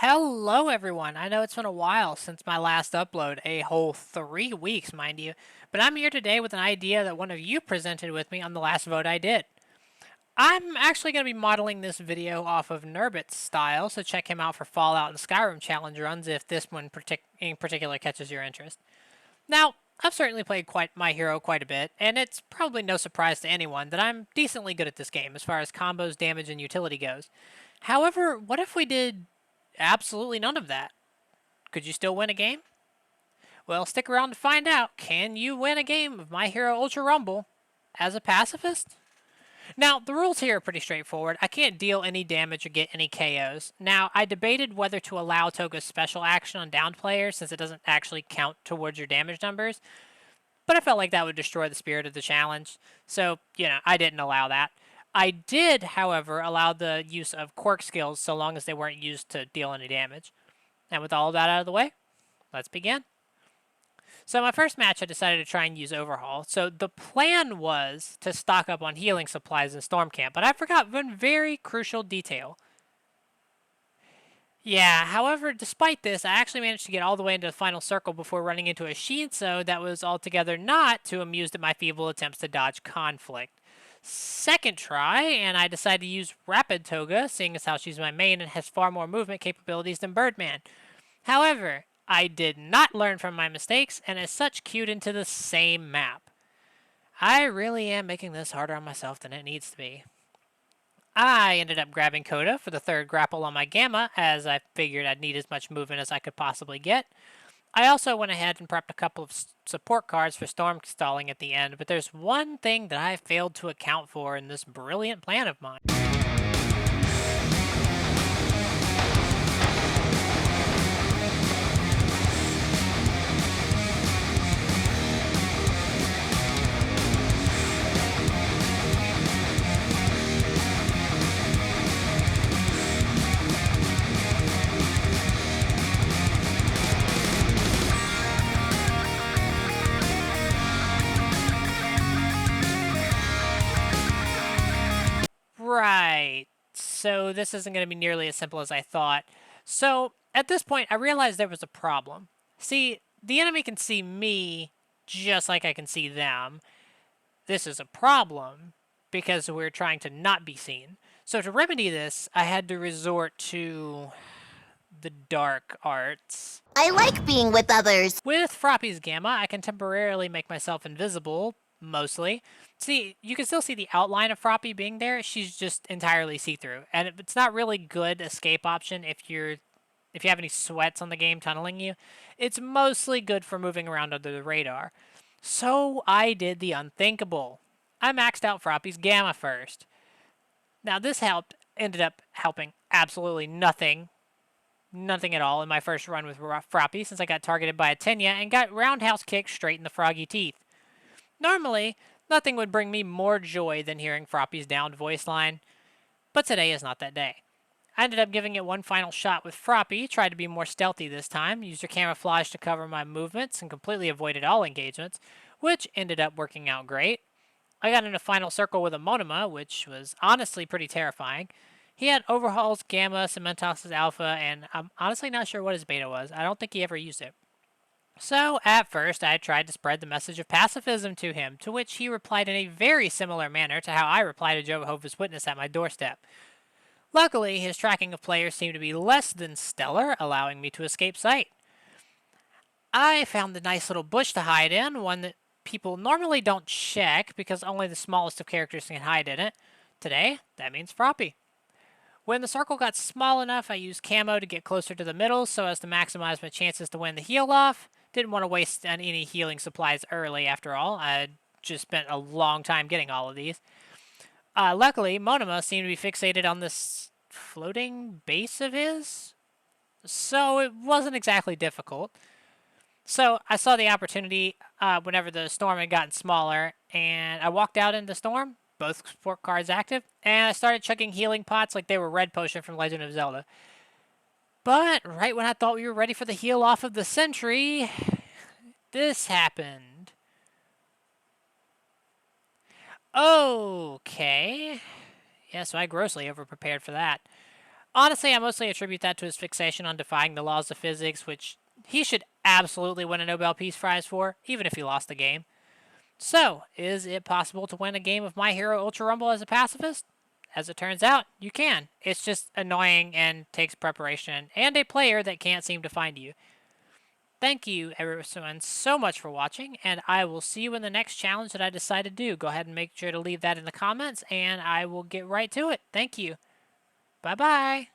Hello, everyone. I know it's been a while since my last upload, a whole 3 weeks, mind you, but I'm here today with an idea that one of you presented with me on the last vote I did. I'm actually going to be modeling this video off of Nurbit's style, so check him out for Fallout and Skyrim challenge runs if this one in particular catches your interest. Now, I've certainly played My Hero quite a bit, and it's probably no surprise to anyone that I'm decently good at this game as far as combos, damage, and utility goes. However, what if we did absolutely none of that? Could you still win a game? Well, stick around to find out. Can you win a game of My Hero Ultra Rumble as a pacifist? Now, the rules here are pretty straightforward. I can't deal any damage or get any KOs. Now, I debated whether to allow Toga's special action on downed players since it doesn't actually count towards your damage numbers, but I felt like that would destroy the spirit of the challenge, so, I didn't allow that. I did, however, allow the use of quirk skills so long as they weren't used to deal any damage. And with all of that out of the way, let's begin. So my first match, I decided to try and use Overhaul. So the plan was to stock up on healing supplies in Storm Camp, but I forgot one very crucial detail. Yeah, however, despite this, I actually managed to get all the way into the final circle before running into a Shinso that was altogether not too amused at my feeble attempts to dodge conflict. Second try, and I decided to use Rapid Toga, seeing as how she's my main and has far more movement capabilities than Birdman. However, I did not learn from my mistakes, and as such queued into the same map. I really am making this harder on myself than it needs to be. I ended up grabbing Coda for the third grapple on my Gamma, as I figured I'd need as much movement as I could possibly get. I also went ahead and prepped a couple of support cards for storm stalling at the end, but there's one thing that I failed to account for in this brilliant plan of mine. Right. So this isn't going to be nearly as simple as I thought. So at this point, I realized there was a problem. See, the enemy can see me just like I can see them. This is a problem because we're trying to not be seen. So to remedy this, I had to resort to the dark arts. I like being with others. With Froppy's Gamma, I can temporarily make myself invisible, mostly. See, you can still see the outline of Froppy being there. She's just entirely see-through, and it's not really good escape option if you have any sweats on the game tunneling you. It's mostly good for moving around under the radar. So I did the unthinkable. I maxed out Froppy's Gamma first. Now this ended up helping absolutely nothing at all in my first run with Froppy since I got targeted by a Tenya and got roundhouse kicked straight in the froggy teeth. Normally, nothing would bring me more joy than hearing Froppy's downed voice line, but today is not that day. I ended up giving it one final shot with Froppy, tried to be more stealthy this time, used her camouflage to cover my movements, and completely avoided all engagements, which ended up working out great. I got in a final circle with a Monoma, which was honestly pretty terrifying. He had Overhaul's Gamma, Cementos' Alpha, and I'm honestly not sure what his Beta was. I don't think he ever used it. So, at first, I tried to spread the message of pacifism to him, to which he replied in a very similar manner to how I replied to Jehovah's Witness at my doorstep. Luckily, his tracking of players seemed to be less than stellar, allowing me to escape sight. I found the nice little bush to hide in, one that people normally don't check because only the smallest of characters can hide in it. Today, that means Froppy. When the circle got small enough, I used camo to get closer to the middle so as to maximize my chances to win the heal off. Didn't want to waste any healing supplies early, after all. I just spent a long time getting all of these. Luckily, Monoma seemed to be fixated on this floating base of his, so it wasn't exactly difficult. So I saw the opportunity whenever the storm had gotten smaller, and I walked out into the storm, both support cards active, and I started chugging healing pots like they were Red Potion from Legend of Zelda. But right when I thought we were ready for the heal off of the sentry, this happened. Okay. Yeah, so I grossly overprepared for that. Honestly, I mostly attribute that to his fixation on defying the laws of physics, which he should absolutely win a Nobel Peace Prize for, even if he lost the game. So, is it possible to win a game of My Hero Ultra Rumble as a pacifist? As it turns out, you can. It's just annoying and takes preparation, and a player that can't seem to find you. Thank you, everyone, so much for watching, and I will see you in the next challenge that I decide to do. Go ahead and make sure to leave that in the comments, and I will get right to it. Thank you. Bye-bye.